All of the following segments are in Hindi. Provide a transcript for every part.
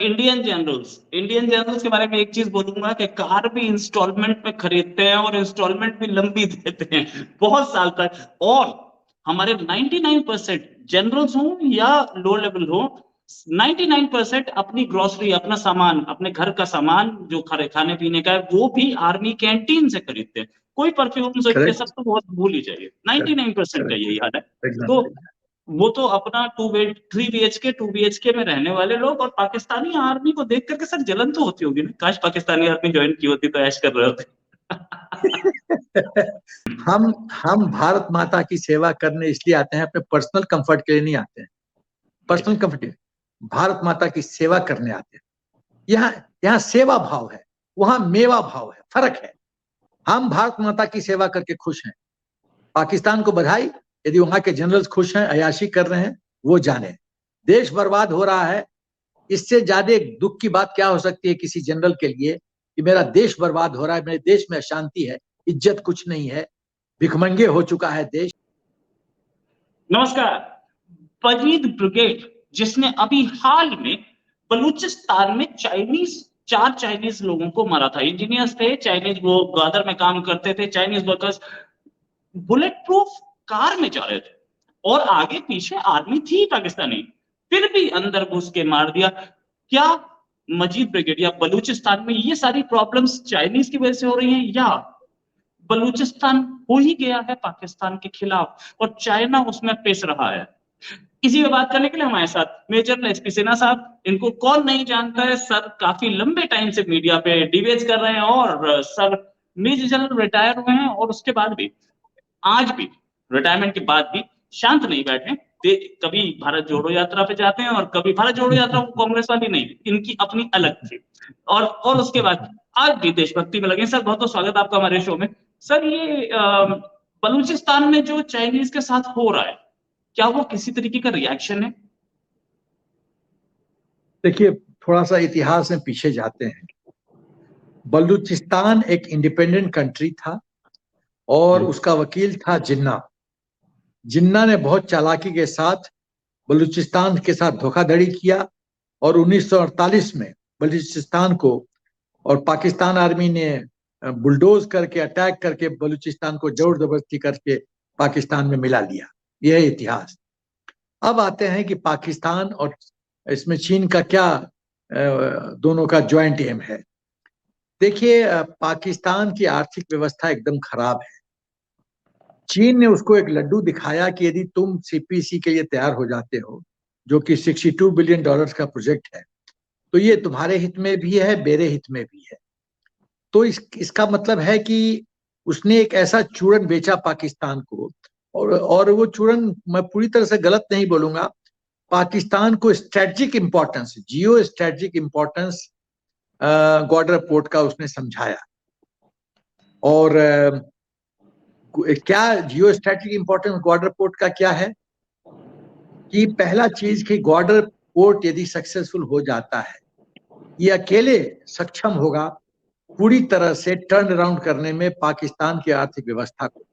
इंडियन जनरल्स के बारे में एक चीज बोलूंगा कि कार भी इंस्टॉलमेंट में खरीदते हैं और इंस्टॉलमेंट भी लंबी देते हैं, बहुत साल तक। और हमारे 99% जनरल्स हो या लो लेवल हो, 99% अपनी ग्रोसरी, अपना सामान, अपने घर का सामान जो खाने पीने का है, वो भी आर्मी कैंटीन से खरीदते हैं। कोई परफ्यूम ये सब करेक्ट। तो बहुत भूल ही जाइए, 99% का करेक्ट। यही हाल है। तो एग्जैक्टली। वो तो अपना 3 BHK 2 BHK में रहने वाले लोग, और पाकिस्तानी आर्मी को देख करके सर जलन तो होती होगी ना, काश पाकिस्तानी आर्मी ज्वाइन की होती तो ऐश कर रहे होते। हम भारत माता की सेवा करने इसलिए आते हैं, अपने पर्सनल कंफर्ट के लिए नहीं आते हैं। पर्सनल कंफर्ट, भारत माता की सेवा करने आते हैं। यहाँ यहाँ सेवा भाव है, वहां मेवा भाव है, फर्क है। हम भारत माता की सेवा करके खुश हैं। पाकिस्तान को बधाई, यदि वहां के जनरल्स खुश हैं, अयाशी कर रहे हैं, वो जाने। देश बर्बाद हो रहा है, इससे ज्यादा दुख की बात क्या हो सकती है किसी जनरल के लिए कि मेरा देश बर्बाद हो रहा है, मेरे देश में अशांति है, इज्जत कुछ नहीं है, भिखमंगे हो चुका है देश। नमस्कार। पजीद ब्रिगेड, जिसने अभी हाल में बलूचिस्तान में 4 चाइनीज लोगों को मारा था, इंजीनियर्स थे चाइनीज, वो गादर में काम करते थे, Chinese workers, bullet proof car में जा रहे थे और आगे पीछे आर्मी थी पाकिस्तानी, फिर भी अंदर घुस के मार दिया। क्या मजीद ब्रिगेड या बलूचिस्तान में ये सारी प्रॉब्लम्स चाइनीज की वजह से हो रही हैं, या बलूचिस्तान हो ही गया है पाकिस्तान के खिलाफ और चाइना उसमें पेश रहा है? इसी पे बात करने के लिए हमारे साथ मेजर एसपी सिन्हा साहब, इनको कौन नहीं जानता है, सर काफी लंबे टाइम से मीडिया पे डिबेट कर रहे हैं, और सर मेजर जनरल रिटायर हुए हैं, और उसके बाद भी, आज भी, रिटायरमेंट के बाद भी शांत नहीं बैठे। कभी भारत जोड़ो यात्रा पे जाते हैं, और कभी भारत जोड़ो यात्रा को कांग्रेस वाली नहीं, इनकी अपनी अलग थी, और उसके बाद आज भी देशभक्ति में लगे। सर बहुत बहुत स्वागत आपका हमारे शो में। सर ये बलूचिस्तान में जो चाइनीज के साथ हो रहा है, क्या वो किसी तरीके का रिएक्शन है? देखिए, थोड़ा सा इतिहास में पीछे जाते हैं। बलूचिस्तान एक इंडिपेंडेंट कंट्री था और उसका वकील था जिन्ना। जिन्ना ने बहुत चालाकी के साथ बलूचिस्तान के साथ धोखाधड़ी किया और 1948 में बलूचिस्तान को, और पाकिस्तान आर्मी ने बुलडोज करके, अटैक करके बलूचिस्तान को जोर जबरदस्ती करके पाकिस्तान में मिला लिया। यह इतिहास। अब आते हैं कि पाकिस्तान और इसमें चीन का क्या दोनों का ज्वाइंट एम है। देखिए, पाकिस्तान की आर्थिक व्यवस्था एकदम खराब है। चीन ने उसको एक लड्डू दिखाया कि यदि तुम सीपीसी के लिए तैयार हो जाते हो, जो कि $62 बिलियन का प्रोजेक्ट है, तो ये तुम्हारे हित में भी है, मेरे हित में भी है। तो इसका मतलब है कि उसने एक ऐसा चूरन बेचा पाकिस्तान को, और वो चूरन, मैं पूरी तरह से गलत नहीं बोलूंगा, पाकिस्तान को स्ट्रेटजिक इंपॉर्टेंस, जियो स्ट्रेटजिक इंपॉर्टेंस ग्वाडर पोर्ट का उसने समझाया। और क्या जियो स्ट्रेटजिक इंपॉर्टेंस ग्वाडर पोर्ट का क्या है कि पहला चीज कि ग्वाडर पोर्ट यदि सक्सेसफुल हो जाता है, ये अकेले सक्षम होगा पूरी तरह से टर्न अराउंड करने में पाकिस्तान की आर्थिक व्यवस्था को,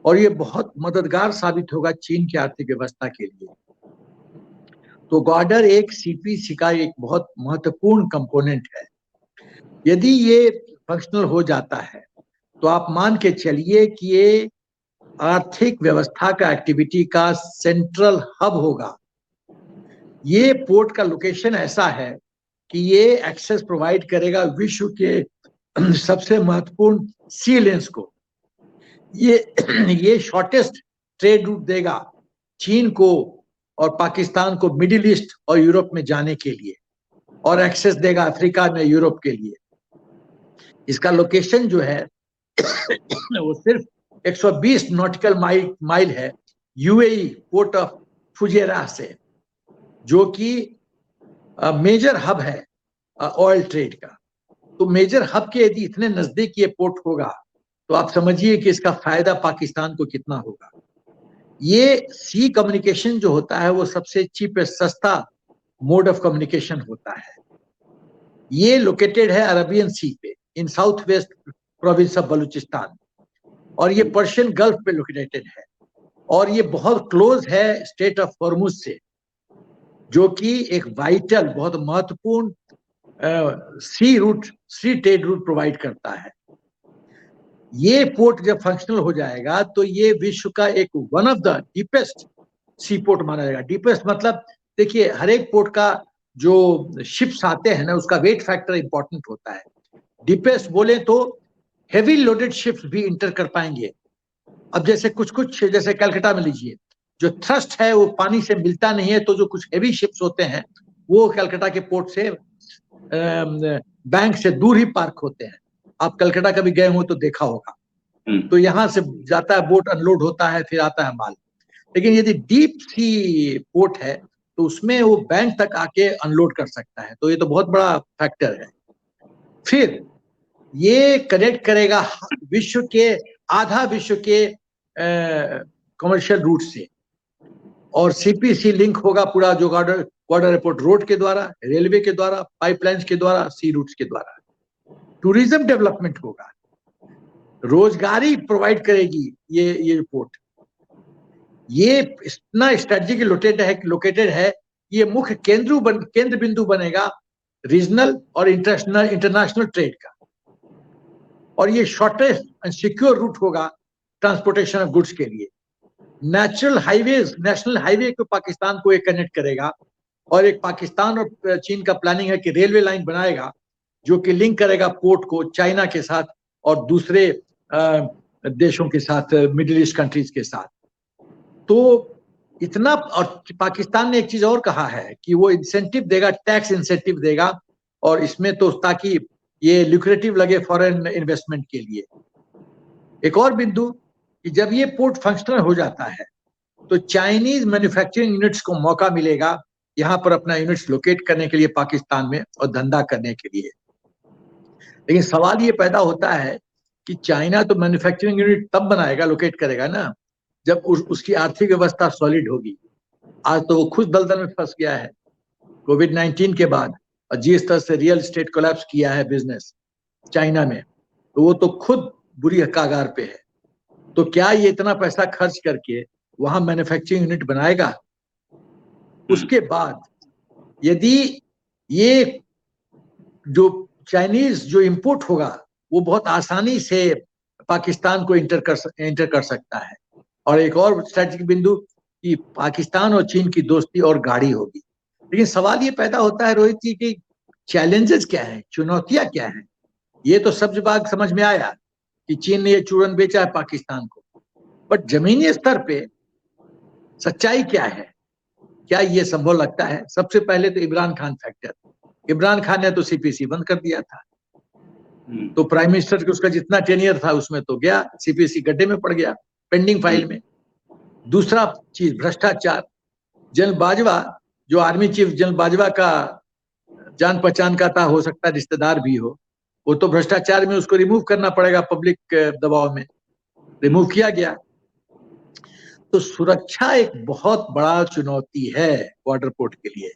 और ये बहुत मददगार साबित होगा चीन की आर्थिक व्यवस्था के लिए। तो ग्वाडर एक सीपीसी का एक बहुत महत्वपूर्ण कंपोनेंट है। यदि ये फंक्शनल हो जाता है तो आप मान के चलिए कि ये आर्थिक व्यवस्था का, एक्टिविटी का सेंट्रल हब होगा। ये पोर्ट का लोकेशन ऐसा है कि ये एक्सेस प्रोवाइड करेगा विश्व के सबसे महत्वपूर्ण सी लेन्स को। ये शॉर्टेस्ट ट्रेड रूट देगा चीन को और पाकिस्तान को मिडिल ईस्ट और यूरोप में जाने के लिए, और एक्सेस देगा अफ्रीका में, यूरोप के लिए। इसका लोकेशन जो है वो सिर्फ 120 नॉटिकल माइल है यूएई पोर्ट ऑफ फुजेरा से, जो कि मेजर हब है ऑयल ट्रेड का। तो मेजर हब के यदि इतने नजदीक ये पोर्ट होगा तो आप समझिए कि इसका फायदा पाकिस्तान को कितना होगा। ये सी कम्युनिकेशन जो होता है वो सबसे चीपेस्ट, सस्ता मोड ऑफ कम्युनिकेशन होता है। ये लोकेटेड है अरबियन सी पे, in south west province of Balochistan, और ये पर्शियन गल्फ पे लोकेटेड है, और ये बहुत क्लोज है स्टेट ऑफ हॉर्मुज से। जो कि एक वाइटल, बहुत महत्वपूर्ण सी ट्रेड रूट प्रोवाइड करता है। ये पोर्ट जब फंक्शनल हो जाएगा तो ये विश्व का एक one of the deepest sea port माना जाएगा। डीपेस्ट मतलब देखिए, हर एक पोर्ट का जो शिप्स आते हैं ना, उसका वेट फैक्टर इंपॉर्टेंट होता है। डीपेस्ट बोले तो हेवी लोडेड शिप्स भी इंटर कर पाएंगे। अब जैसे कुछ जैसे कलकत्ता में लीजिए, जो थ्रस्ट है वो पानी से मिलता नहीं है, तो जो कुछ हेवी शिप्स होते हैं वो कलकत्ता के पोर्ट से बैंक से दूर ही पार्क होते हैं। आप कलकत्ता कभी गए हो तो देखा होगा। तो यहाँ से जाता है बोट, अनलोड होता है, फिर आता है माल। लेकिन यदि डीप सी पोर्ट है तो उसमें वो बैंक तक आके अनलोड कर सकता है, तो ये तो बहुत बड़ा फैक्टर है। फिर ये कनेक्ट करेगा आधा विश्व के कमर्शियल रूट से, और सीपीसी लिंक होगा पूरा, जो बॉर्डर एयरपोर्ट रोड के द्वारा, रेलवे के द्वारा, पाइपलाइंस के द्वारा, सी रूट्स के द्वारा। टूरिज्म डेवलपमेंट होगा, रोजगारी प्रोवाइड करेगी ये पोर्ट। ये इतना स्ट्रेटेजिक लोकेटेड है, ये मुख्य केंद्र बिंदु बनेगा रीजनल और इंटरनेशनल ट्रेड का, और ये शॉर्टेस्ट एंड सिक्योर रूट होगा ट्रांसपोर्टेशन ऑफ गुड्स के लिए। नेशनल हाईवे को पाकिस्तान को एक कनेक्ट करेगा, और एक पाकिस्तान और चीन का प्लानिंग है कि रेलवे लाइन बनाएगा जो कि लिंक करेगा पोर्ट को चाइना के साथ और दूसरे देशों के साथ, मिडिल ईस्ट कंट्रीज के साथ। तो इतना, और पाकिस्तान ने एक चीज और कहा है कि वो इंसेंटिव देगा, टैक्स इंसेंटिव देगा, और इसमें तो ताकि ये ल्यूक्रेटिव लगे फॉरेन इन्वेस्टमेंट के लिए। एक और बिंदु कि जब ये पोर्ट फंक्शनल हो जाता है तो चाइनीज मैन्युफैक्चरिंग यूनिट्स को मौका मिलेगा यहाँ पर अपना यूनिट्स लोकेट करने के लिए पाकिस्तान में, और धंधा करने के लिए। लेकिन सवाल ये पैदा होता है कि चाइना तो मैन्युफैक्चरिंग यूनिट तब बनाएगा, लोकेट करेगा ना, जब उसकी आर्थिक व्यवस्था सॉलिड होगी। आज तो वो खुद दलदल में फंस गया है कोविड-19 के बाद, और जिस तरह से रियल एस्टेट कोलैप्स किया है बिजनेस चाइना में, तो वो तो खुद बुरी कगार पे है। तो क्या ये इतना पैसा खर्च करके वहां मैन्युफैक्चरिंग यूनिट बनाएगा? उसके बाद यदि ये जो चाइनीज जो इंपोर्ट होगा वो बहुत आसानी से पाकिस्तान को इंटर कर सकता है। और एक और स्ट्रेटेजिक बिंदु कि पाकिस्तान और चीन की दोस्ती और गाढ़ी होगी। लेकिन सवाल ये पैदा होता है रोहित जी कि चैलेंजेस क्या है, चुनौतियां क्या है? ये तो सब बात समझ में आया कि चीन ने ये चूरन बेचा है पाकिस्तान को, बट जमीनी स्तर पे सच्चाई क्या है? क्या ये संभव लगता है? सबसे पहले तो इमरान खान फैक्टर। इमरान खान ने तो सीपीसी बंद कर दिया था, तो प्राइम मिनिस्टर के उसका जितना टेनियर था उसमें तो गया, सीपीसी गड्ढे में पड़ गया, पेंडिंग फाइल में। दूसरा चीज भ्रष्टाचार। जनरल बाजवा, जो आर्मी चीफ जनरल बाजवा का जान पहचान का था, हो सकता है रिश्तेदार भी हो, वो तो भ्रष्टाचार में उसको रिमूव करना पड़ेगा, पब्लिक दबाव में रिमूव किया गया। तो सुरक्षा एक बहुत बड़ा चुनौती है बॉर्डर पोर्ट के लिए।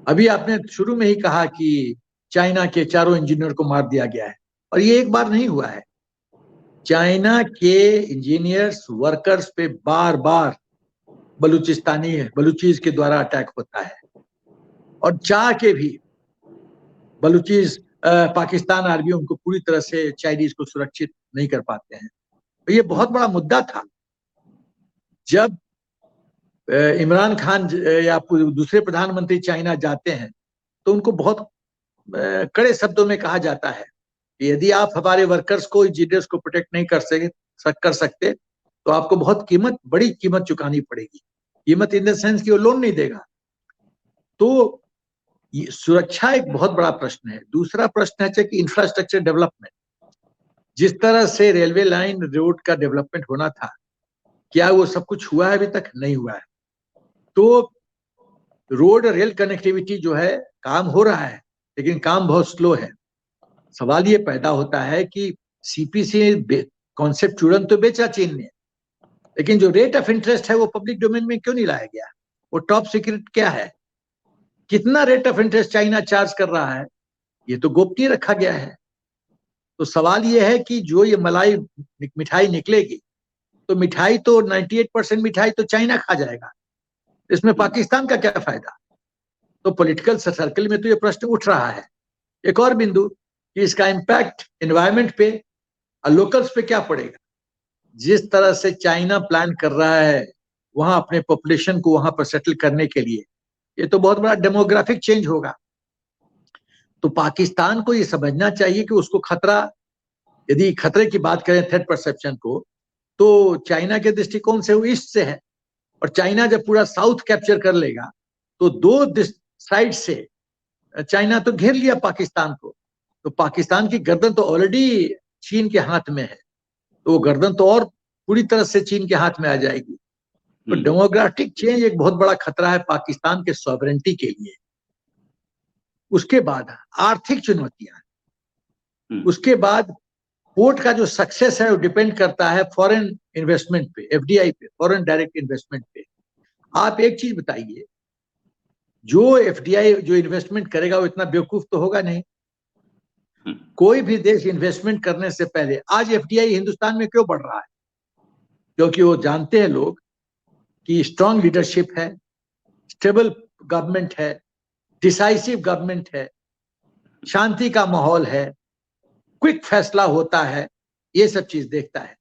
अभी आपने शुरू में ही कहा कि चाइना के 4 इंजीनियर को मार दिया गया है, और ये एक बार नहीं हुआ है। चाइना के इंजीनियर्स वर्कर्स पे बार बार बलूचीज के द्वारा अटैक होता है, और चाह के भी बलूचीज पाकिस्तान आर्मी उनको पूरी तरह से चाइनीज को सुरक्षित नहीं कर पाते हैं। तो ये बहुत बड़ा मुद्दा था। जब इमरान खान या दूसरे प्रधानमंत्री चाइना जाते हैं तो उनको बहुत कड़े शब्दों में कहा जाता है कि यदि आप हमारे वर्कर्स को, इंजीनियर्स को प्रोटेक्ट नहीं कर सकते तो आपको बहुत बड़ी कीमत चुकानी पड़ेगी। कीमत इन द सेंस कि वो लोन नहीं देगा। तो सुरक्षा एक बहुत बड़ा प्रश्न है। दूसरा प्रश्न है कि इंफ्रास्ट्रक्चर डेवलपमेंट। जिस तरह से रेलवे लाइन, रोड का डेवलपमेंट होना था, क्या वो सब कुछ हुआ है? अभी तक नहीं हुआ है। तो रोड रेल कनेक्टिविटी जो है, काम हो रहा है लेकिन काम बहुत स्लो है। सवाल ये पैदा होता है कि सीपीसी कॉन्सेप्ट चूरन तो बेचा चीन ने, लेकिन जो रेट ऑफ इंटरेस्ट है वो पब्लिक डोमेन में क्यों नहीं लाया गया? वो टॉप सीक्रेट क्या है? कितना rate of interest China charge कर रहा है, ये तो गोपनीय रखा गया है। तो सवाल ये है कि जो ये मिठाई निकलेगी, तो मिठाई तो 98% मिठाई तो चाइना खा जाएगा, इसमें पाकिस्तान का क्या फायदा? तो पॉलिटिकल सर्कल में तो ये प्रश्न उठ रहा है। एक और बिंदु कि इसका इम्पैक्ट एनवायरमेंट पे और लोकल्स पे क्या पड़ेगा। जिस तरह से चाइना प्लान कर रहा है वहां अपने पॉपुलेशन को वहां पर सेटल करने के लिए, ये तो बहुत बड़ा डेमोग्राफिक चेंज होगा। तो पाकिस्तान को ये समझना चाहिए कि उसको खतरा, यदि खतरे की बात करें थ्रेट परसेप्शन को, तो चाइना के दृष्टिकोण से वो ईस्ट से है, और चाइना जब पूरा साउथ कैप्चर कर लेगा तो दो साइड से चाइना तो घेर लिया पाकिस्तान को, तो पाकिस्तान की गर्दन तो ऑलरेडी चीन के हाथ में है, तो वो गर्दन तो और पूरी तरह से चीन के हाथ में आ जाएगी। तो डेमोग्राफिक चेंज एक बहुत बड़ा खतरा है पाकिस्तान के सॉवरेंटी के लिए। उसके बाद आर्थिक चुनौतियां, उसके बाद पोर्ट का जो सक्सेस है वो डिपेंड करता है फॉरेन इन्वेस्टमेंट पे, एफडीआई पे, फॉरेन डायरेक्ट इन्वेस्टमेंट पे। आप एक चीज बताइए, जो एफडीआई जो इन्वेस्टमेंट करेगा वो इतना बेवकूफ तो होगा नहीं। कोई भी देश इन्वेस्टमेंट करने से पहले, आज एफडीआई हिंदुस्तान में क्यों बढ़ रहा है? क्योंकि वो जानते हैं लोग कि स्ट्रांग लीडरशिप है, स्टेबल गवर्नमेंट है, डिसाइसिव गवर्नमेंट है, शांति का माहौल है, क्विक फैसला होता है, ये सब चीज देखता है।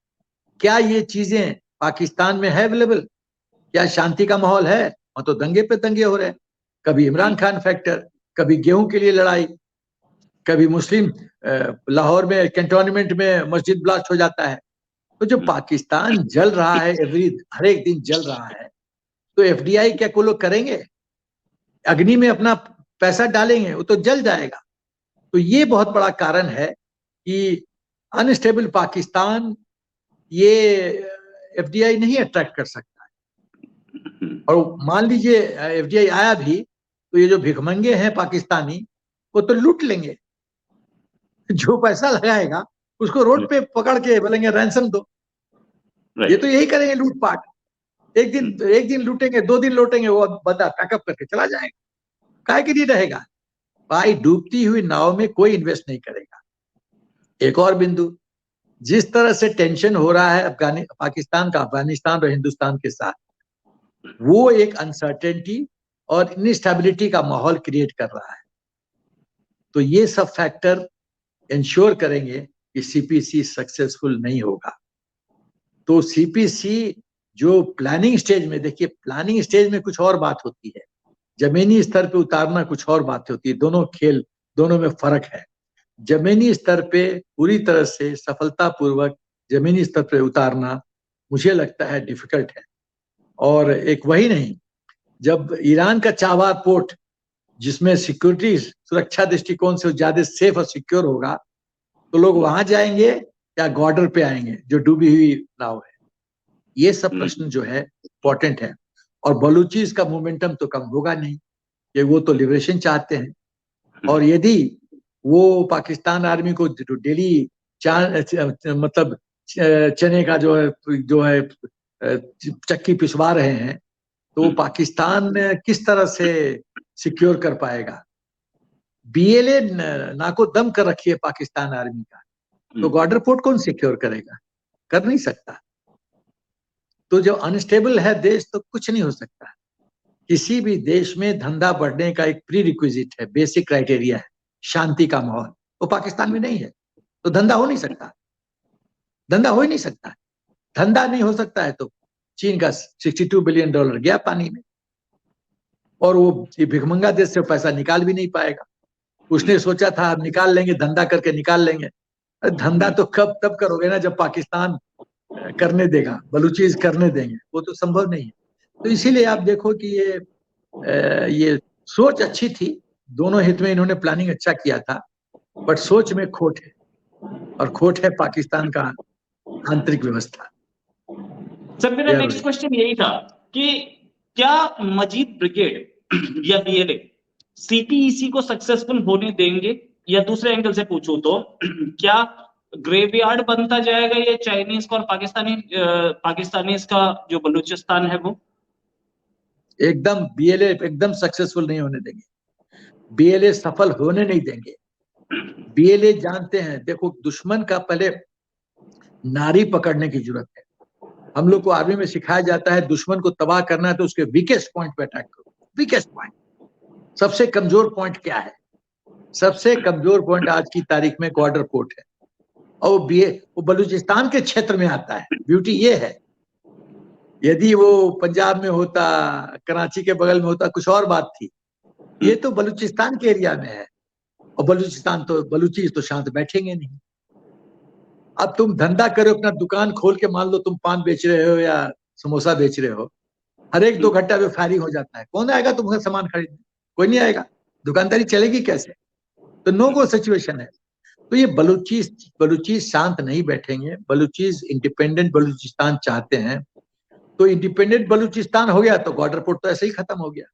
क्या ये चीजें पाकिस्तान में है अवेलेबल? क्या शांति का माहौल है? और तो दंगे पे दंगे हो रहे हैं, कभी इमरान खान फैक्टर, कभी गेहूं के लिए लड़ाई, कभी मुस्लिम लाहौर में कैंटोनमेंट में मस्जिद ब्लास्ट हो जाता है। तो जो पाकिस्तान जल रहा है, हर एक दिन जल रहा है, तो एफडीआई क्या को लोग करेंगे? अग्नि में अपना पैसा डालेंगे, वो तो जल जाएगा। तो ये बहुत बड़ा कारण है कि अनस्टेबल पाकिस्तान ये एफडीआई नहीं अट्रैक्ट कर सकता है। और मान लीजिए एफडीआई आया भी, तो ये जो भिखमंगे हैं पाकिस्तानी, वो तो लूट लेंगे। जो पैसा लगाएगा उसको रोड पे पकड़ के बोलेंगे रैंसम दो। ये तो यही करेंगे, लूटपाट। एक दिन लूटेंगे, 2 दिन लूटेंगे, वो बंदा पैकअप करके चला जाएगा। काहे के लिए रहेगा भाई? डूबती हुई नाव में कोई इन्वेस्ट नहीं करेगा। एक और बिंदु, जिस तरह से टेंशन हो रहा है पाकिस्तान का अफगानिस्तान और हिंदुस्तान के साथ, वो एक अनसर्टेनिटी और इनस्टेबिलिटी का माहौल क्रिएट कर रहा है। तो ये सब फैक्टर इंश्योर करेंगे कि सीपीसी सक्सेसफुल नहीं होगा। तो सीपीसी जो प्लानिंग स्टेज में, देखिए प्लानिंग स्टेज में कुछ और बात होती है, जमीनी स्तर पे उतारना कुछ और बात होती है। दोनों में फर्क है। जमीनी स्तर पे पूरी तरह से सफलतापूर्वक जमीनी स्तर पे उतारना मुझे लगता है डिफिकल्ट है। और एक वही नहीं, जब ईरान का चाबहार पोर्ट, जिसमें सिक्योरिटी सुरक्षा दृष्टिकोण से ज्यादा सेफ और सिक्योर होगा, तो लोग वहां जाएंगे या बॉर्डर पे आएंगे जो डूबी हुई नाव है? ये सब प्रश्न जो है इंपॉर्टेंट है। और बलूचिस का मोमेंटम तो कम होगा नहीं, कि वो तो लिबरेशन चाहते हैं। और यदि वो पाकिस्तान आर्मी को डेली मतलब चने का जो है चक्की पिसवा रहे हैं, तो पाकिस्तान किस तरह से सिक्योर कर पाएगा? बीएलए नाको दम कर रखी है पाकिस्तान आर्मी का, तो बॉर्डर पोर्ट कौन सिक्योर करेगा? कर नहीं सकता। तो जो अनस्टेबल है देश, तो कुछ नहीं हो सकता। किसी भी देश में धंधा बढ़ने का एक प्री रिक्विजिट है, बेसिक क्राइटेरिया है शांति का माहौल। वो पाकिस्तान में नहीं है, तो धंधा हो नहीं सकता। धंधा हो ही नहीं सकता। धंधा नहीं हो सकता है तो चीन का $62 बिलियन गया पानी में, और वो भिखमंगा देश से पैसा निकाल भी नहीं पाएगा। उसने सोचा था अब निकाल लेंगे, धंधा करके निकाल लेंगे। धंधा तो तब करोगे ना जब पाकिस्तान करने देगा, बलूचिस करने देंगे, वो तो संभव नहीं है। तो इसीलिए आप देखो कि ये सोच अच्छी थी, दोनों हित में इन्होंने प्लानिंग अच्छा किया था, बट सोच में खोट है, और खोट है पाकिस्तान का आंतरिक व्यवस्था। सर मेरा नेक्स्ट क्वेश्चन यही था कि क्या मजीद ब्रिगेड या बीएलए सीपीईसी को सक्सेसफुल होने देंगे, या दूसरे एंगल से पूछूं तो क्या ग्रेवयार्ड बनता जाएगा ये चाइनीज का और पाकिस्तानीज का जो बलूचिस्तान है वो? एकदम बीएलए एकदम सक्सेसफुल नहीं होने देंगे, बीएलए सफल होने नहीं देंगे। बीएलए जानते हैं, देखो दुश्मन का पहले नारी पकड़ने की जरूरत है। हम लोग को आर्मी में सिखाया जाता है दुश्मन को तबाह करना है तो उसके वीकेस्ट पॉइंट पे अटैक करो, वीकेस्ट पॉइंट। सबसे कमजोर पॉइंट क्या है? सबसे कमजोर पॉइंट आज की तारीख में ग्वाडर पोर्ट है, और वो बलूचिस्तान के क्षेत्र में आता है। ब्यूटी ये है, यदि वो पंजाब में होता, कराची के बगल में होता, कुछ और बात थी। ये तो बलूचिस्तान के एरिया में है, और बलूची तो शांत बैठेंगे नहीं। अब तुम धंधा करो, अपना दुकान खोल के, मान लो तुम पान बेच रहे हो या समोसा बेच रहे हो, हर एक 2 घंटा में फायरिंग हो जाता है। कौन आएगा तुम्हारा सामान खरीदने? कोई नहीं आएगा, दुकानदारी चलेगी कैसे? तो नो गो सिचुएशन है। तो ये बलूची शांत नहीं बैठेंगे। बलूचीज इंडिपेंडेंट बलूचिस्तान चाहते हैं, तो इंडिपेंडेंट बलूचिस्तान हो गया तो बॉर्डर पोर्ट तो ऐसे ही खत्म हो गया,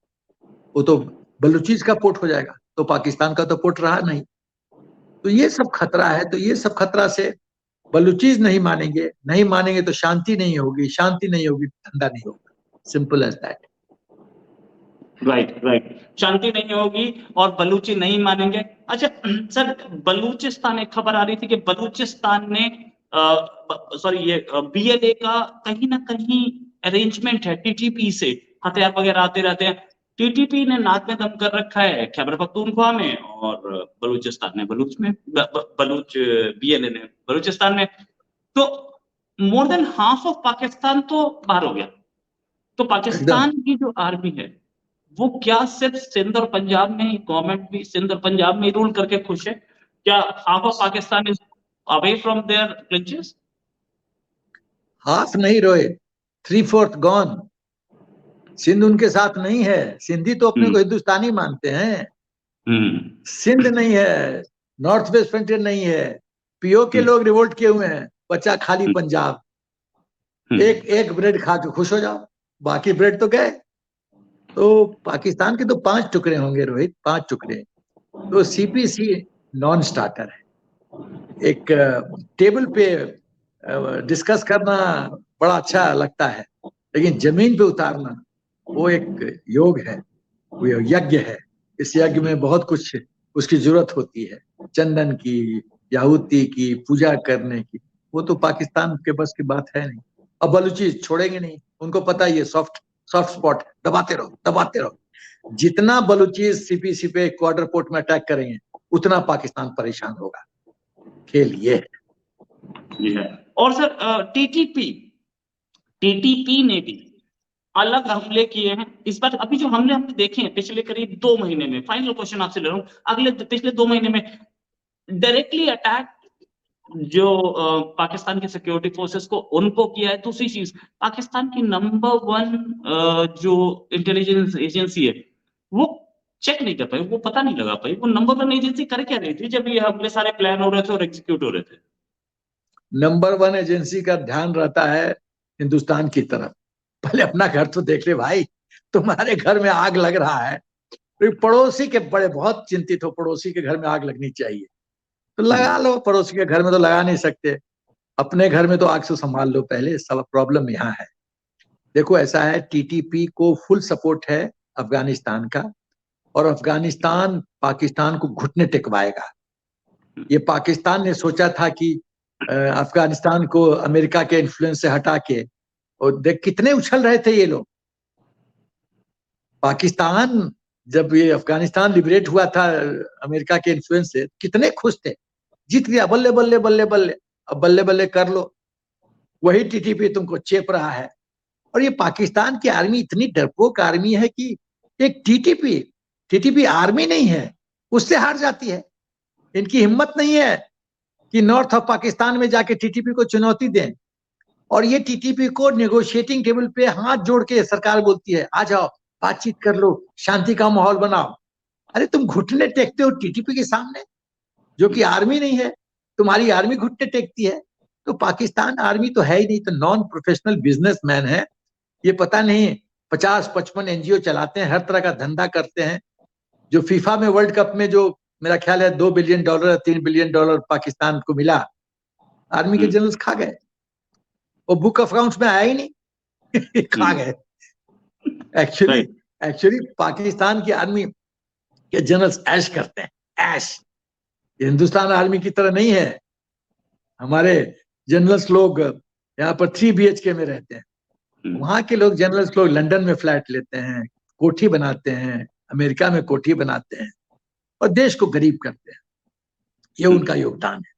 वो तो बलूचीज का पोर्ट हो जाएगा, तो पाकिस्तान का तो पोर्ट रहा नहीं। तो ये सब खतरा है। तो ये सब खतरा से बलूचीज नहीं मानेंगे तो शांति नहीं होगी, शांति नहीं होगी धंधा नहीं होगा। Simple as that. राइट, शांति नहीं होगी और बलूची नहीं मानेंगे। अच्छा सर, बलूचिस्तान, एक खबर आ रही थी कि बलूचिस्तान ने BLA का कहीं ना कहीं अरेंजमेंट है TTP से, हथियार वगैरह आते रहते हैं। TTP ने नाक में दम कर रखा है खैबर पख्तूनख्वा में, और बलूचिस्तान ने BLA ने बलूचिस्तान में। तो more than half of Pakistan तो बाहर हो गया। तो पाकिस्तान की जो आर्मी है वो क्या सिर्फ सिंध और पंजाब में ही, गवर्नमेंट भी सिंध और पंजाब में ही रूल करके खुश है? क्या half of Pakistan is away from there clinches? Half नहीं रोहित, 3/4 गॉन। सिंध उनके साथ नहीं है। सिंधी तो अपने को हिंदुस्तानी मानते हैं। सिंध नहीं है, नॉर्थ वेस्ट फ्रंटियर नहीं है। PO के लोग रिवोल्ट किए हुए हैं, बचा खाली पंजाब। एक ब्रेड खा के खुश हो जाओ, बाकी ब्रेड तो गए। तो पाकिस्तान के तो 5 टुकड़े होंगे रोहित, 5 टुकड़े। तो CPC नॉन स्टार्टर है। एक टेबल पे डिस्कस करना बड़ा अच्छा लगता है, लेकिन जमीन पे उतारना वो एक योग है, वो यज्ञ है। इस यज्ञ में बहुत कुछ उसकी जरूरत होती है, चंदन की, याहुती की, पूजा करने की। वो तो पाकिस्तान के बस की बात है नहीं। अब बलूची छोड़ेंगे नहीं, उनको पता है ये सॉफ्ट स्पॉट है, दबाते रहो। जितना बलूची CPC पे क्वार्टर पोर्ट में अटैक करेंगे उतना पाकिस्तान परेशान होगा। खेल ये है। और सर TTP ने भी अलग हमले किए हैं इस बार। अभी जो हमले हमने देखे हैं पिछले करीब 2 महीने में, फाइनल क्वेश्चन आपसे ले रहा हूं, पिछले 2 महीने में डायरेक्टली अटैक जो पाकिस्तान की सिक्योरिटी फोर्सेस को उनको किया है। दूसरी चीज, पाकिस्तान की नंबर 1 जो इंटेलिजेंस एजेंसी है वो चेक नहीं कर पाई, वो पता नहीं लगा पाई, वो नंबर 1 एजेंसी कर क्या रही थी जब ये हमले सारे प्लान हो रहे थे और एग्जीक्यूट हो रहे थे। नंबर 1 एजेंसी का ध्यान रहता है हिंदुस्तान की तरफ। पहले अपना घर तो देख ले भाई, तुम्हारे घर में आग लग रहा है, पड़ोसी के बड़े बहुत चिंतित हो, पड़ोसी के घर में आग लगनी चाहिए तो लगा लो, पड़ोसी के घर में तो लगा नहीं सकते, अपने घर में तो आग से संभाल लो पहले। सब प्रॉब्लम यहाँ है। देखो ऐसा है, TTP को फुल सपोर्ट है अफगानिस्तान का, और अफगानिस्तान पाकिस्तान को घुटने टेकवाएगा। ये पाकिस्तान ने सोचा था कि अफगानिस्तान को अमेरिका के इन्फ्लुएंस से हटा के, और देख कितने उछल रहे थे ये लोग। पाकिस्तान जब ये अफगानिस्तान लिबरेट हुआ था अमेरिका के इन्फ्लुएंस से, कितने खुश थे, जीत गया, बल्ले बल्ले बल्ले बल्ले, अब बल्ले बल्ले कर लो। वही TTP तुमको चेप रहा है। और ये पाकिस्तान की आर्मी इतनी डरपोक आर्मी है कि एक TTP आर्मी नहीं है, उससे हार जाती है। इनकी हिम्मत नहीं है कि नॉर्थ ऑफ पाकिस्तान में जाके TTP को चुनौती दें। और ये TTP को नेगोशिएटिंग टेबल पे हाथ जोड़ के सरकार बोलती है, आ जाओ बातचीत कर लो, शांति का माहौल बनाओ। अरे तुम घुटने टेकते हो TTP के सामने, जो कि आर्मी नहीं है। तुम्हारी आर्मी घुटने टेकती है। तो पाकिस्तान आर्मी तो है ही नहीं, तो नॉन प्रोफेशनल बिजनेसमैन है। ये पता नहीं 50-55 NGO चलाते हैं, हर तरह का धंधा करते हैं। जो FIFA में वर्ल्ड कप में जो मेरा ख्याल है $2 बिलियन $3 बिलियन पाकिस्तान को मिला, आर्मी के जनरल्स खा गए। वो बुक ऑफ अकाउंट्स में आया ही नहीं खा गए। एक्चुअली पाकिस्तान की आर्मी के जनरल्स ऐश करते हैं, ऐश। हिंदुस्तान आर्मी की तरह नहीं है। हमारे जनरल्स लोग यहाँ पर 3 BHK में रहते हैं, वहां के लोग जनरल्स लोग लंदन में फ्लैट लेते हैं, कोठी बनाते हैं, अमेरिका में कोठी बनाते हैं और देश को गरीब करते हैं। ये उनका योगदान है।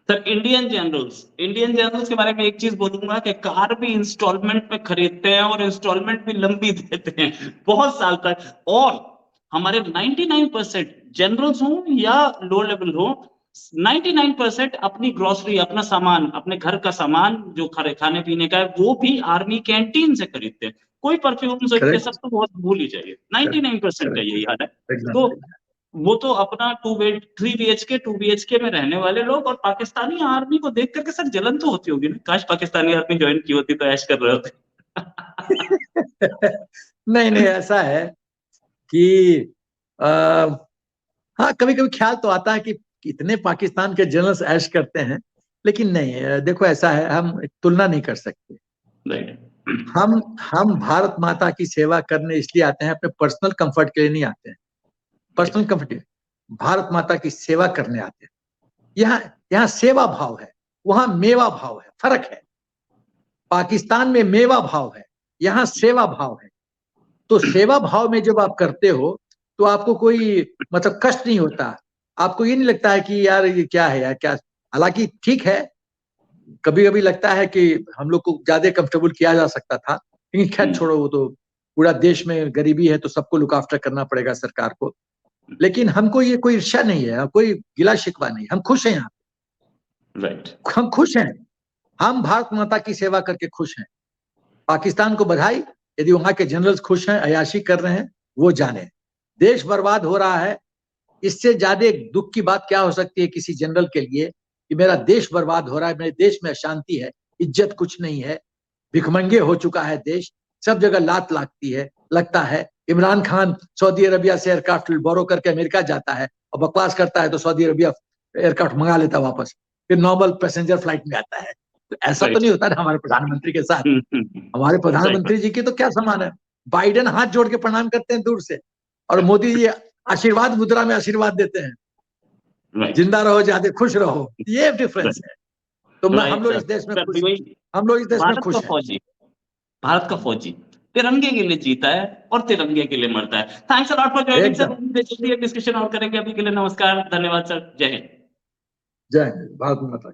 सर, इंडियन जनरल्स के बारे में एक चीज बोलूंगा कि कार भी इंस्टॉलमेंट में खरीदते हैं और इंस्टॉलमेंट भी लंबी देते हैं, बहुत साल तक। और हमारे 99% जनरल्स हो या लो लेवल हो, 99% अपनी ग्रोसरी, अपना सामान, अपने घर का सामान जो खाने पीने का है, वो भी आर्मी कैंटीन से खरीदते हैं। कोई परफ्यूम ये सब तो बहुत भूल ही जाइए, 99% का यही हाल है। तो वो तो अपना 3 BHK 2 BHK में रहने वाले लोग, और पाकिस्तानी आर्मी को देख करके सर जलन तो होती होगी ना, काश पाकिस्तानी आर्मी ज्वाइन की होती तो ऐश कर रहे होते। नहीं, ऐसा है कि हाँ, कभी कभी ख्याल तो आता है कि इतने पाकिस्तान के जनरल्स ऐश करते हैं, लेकिन नहीं, देखो ऐसा है, हम तुलना नहीं कर सकते। हम भारत माता की सेवा करने इसलिए आते हैं, अपने पर्सनल कंफर्ट के लिए नहीं आते हैं। पर्सनल कंफर्ट, भारत माता की सेवा करने आते हैं। यहाँ सेवा भाव है, वहां मेवा भाव है, फर्क है। पाकिस्तान में मेवा भाव है, यहाँ सेवा भाव है। तो सेवा भाव में जब आप करते हो तो आपको कोई मतलब कष्ट नहीं होता, आपको ये नहीं लगता है कि यार ये क्या है यार, क्या। हालांकि ठीक है, कभी कभी लगता है कि हम लोग को ज्यादा कंफर्टेबल किया जा सकता था, लेकिन खैर छोड़ो, वो तो पूरा देश में गरीबी है तो सबको लुक आफ्टर करना पड़ेगा सरकार को। लेकिन हमको ये कोई ईर्ष्या नहीं है, कोई गिला शिकवा नहीं, हम खुश हैं यहाँ पे। हम खुश हैं, हम भारत माता की सेवा करके खुश हैं। पाकिस्तान को बधाई, यदि वहां के जनरल्स खुश हैं, अयाशी कर रहे हैं, वो जाने। देश बर्बाद हो रहा है, इससे ज्यादा दुख की बात क्या हो सकती है किसी जनरल के लिए कि मेरा देश बर्बाद हो रहा है, मेरे देश में अशांति है, इज्जत कुछ नहीं है, भिखमंगे हो चुका है देश, सब जगह लात लगता है। इमरान खान सऊदी अरबिया से एयरक्राफ्ट बोरो करके अमेरिका जाता है और बकवास करता है, तो सऊदी अरबिया एयरक्राफ्ट मंगा लेता वापस, फिर नॉर्मल पैसेंजर फ्लाइट में आता है। तो ऐसा तो नहीं होता ना हमारे प्रधानमंत्री के साथ। हमारे प्रधानमंत्री जी की तो क्या समान है, बाइडेन हाथ जोड़ के प्रणाम करते हैं दूर से, और मोदी जी आशीर्वाद मुद्रा में आशीर्वाद देते हैं, जिंदा रहो, ज्यादा खुश रहो। ये डिफरेंस है। तो हम लोग इस देश में खुश, हम लोग इस देश में खुश हैं। भारत का फौजी तिरंगे के लिए जीता है और तिरंगे के लिए मरता है। Thanks a lot for joining sir. Discussion और करेंगे, अभी के लिए नमस्कार, धन्यवाद सर, जय हिंद। जय हिंद, भारत माता।